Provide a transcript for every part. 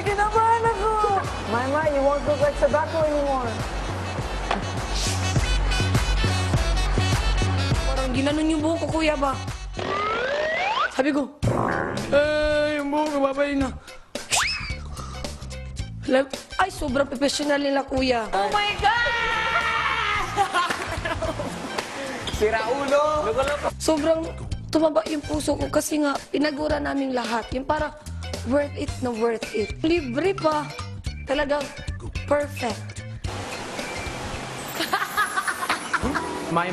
kinabahan ako. Mama, you won't look like tobacco anymore. Parang ginanon yung buhok ko, kuya ba? Sabi ko, yung buhok ko, babay na. Ay, sobrang professional nila, kuya. Oh my God! Sira ulo! Sobrang tumaba yung puso ko kasi nga, pinagura naming lahat. Yung parang worth it na worth it. Libre pa. Talagang perfect. My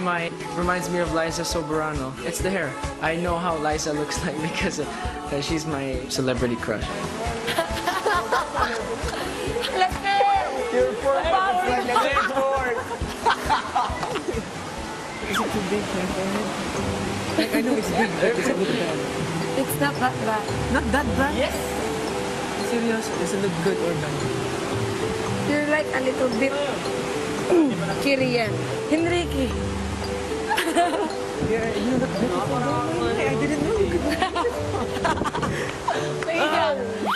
reminds me of Liza Soberano. It's the hair. I know how Liza looks like because she's my celebrity crush. Your forehead is like a headboard. Is it too big for your forehead? I know it's big, but it's a good bad. It's not that bad. Not that bad? Yes. Serious? Does it look good or not? You're like a little bit Kirian. Henrique. You look beautiful. I didn't know.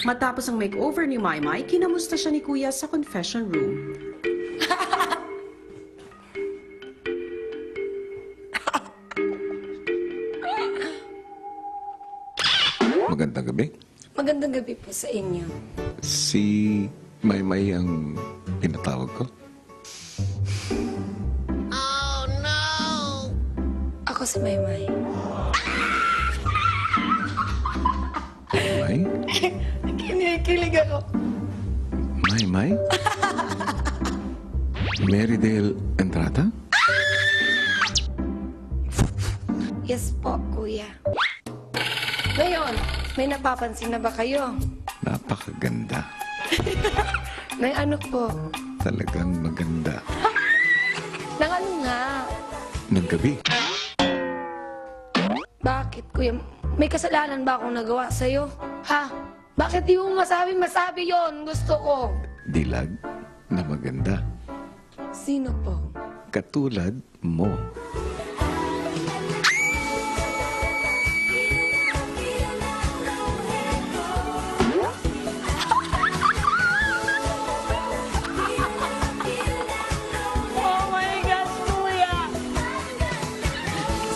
Matapos ang makeover ni Maymay, kinamusta siya ni Kuya sa confession room. Magandang gabi. Magandang gabi po sa inyo. Si Maymay ang pinatawag ko. Ako si Maymay. Maymay? Kinikilig ako. Maymay? Marydale Entrata? Yes po, kuya. Ngayon, may napapansin na ba kayo? Napakaganda. May ano po? Talagang maganda. Nang ano nga? Ng gabi. Bakit, kuya? May kasalanan ba akong nagawa sa'yo? Ha? Bakit di mo masabi yon? Gusto ko. Dilag na maganda. Sino po? Katulad mo. Oh my gosh, kuya!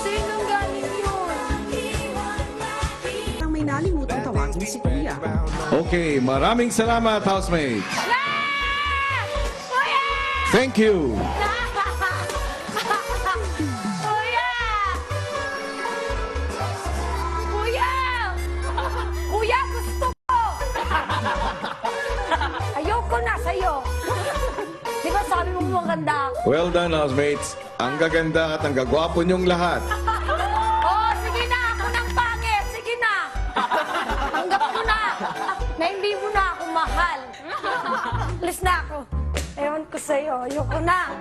Sinong galing yun? Parang may nalimutang tawagin si Kuya. Okay, maraming salamat, housemates. Kuya! Thank you. Kuya! Kuya! Kuya, gusto ko! Ayoko na sa'yo. Di ba sabi mo maganda ako? Well done, housemates. Ang gaganda at ang gagwapo niyong lahat. Oh, sige na! Ako ng pangit! Sige na! Tanggap mo na! Na hindi mo na ako mahal. Alis na ako. Ewan ko sa'yo. Ayoko na.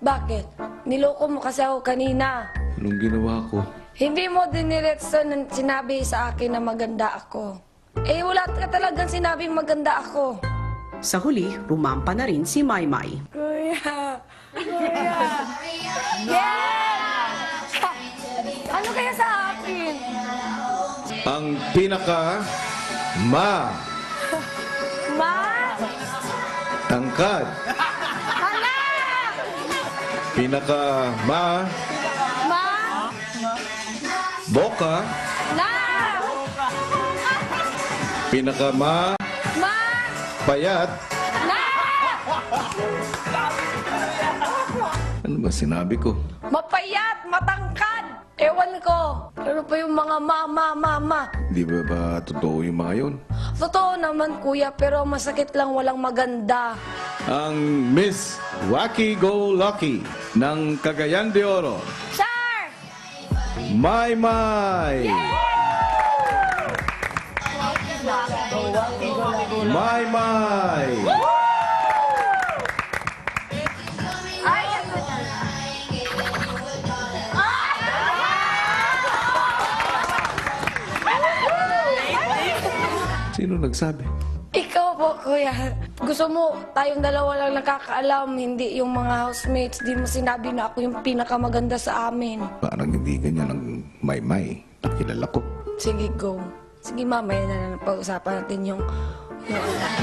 Bakit? Niloko mo kasi ako kanina. Anong ginawa ko? Hindi mo diniretso na sinabi sa akin na maganda ako. Eh, wala ka talagang sinabing maganda ako. Sa huli, rumampa na rin si Maymay. Kuya! Kuya! Yeah! Ano kaya sa akin? Ang pinaka Ma? tangkad. Anak! Pinaka Ma? boka. Na! Pinaka Ma! payat. Na! Ano ba sinabi ko? Mapayat! Matangkad! Ewan ko. Ano pa yung mga mama? Di ba totoo yung mga yun? Totoo naman, kuya, pero masakit lang walang maganda. Ang Miss Wacky Go Lucky ng Cagayan de Oro, Char! Maymay! Maymay! Ay, ano yan? Sino nagsabi? Ikaw po, kuya. Gusto mo, tayong dalawa lang nakakaalam, hindi yung mga housemates. Di mo sinabi na ako yung pinakamaganda sa amin. Parang hindi ganyan ang Maymay. Nakilala ko. Sige, go. Sige, mamaya na lang pag-usapan natin Yeah.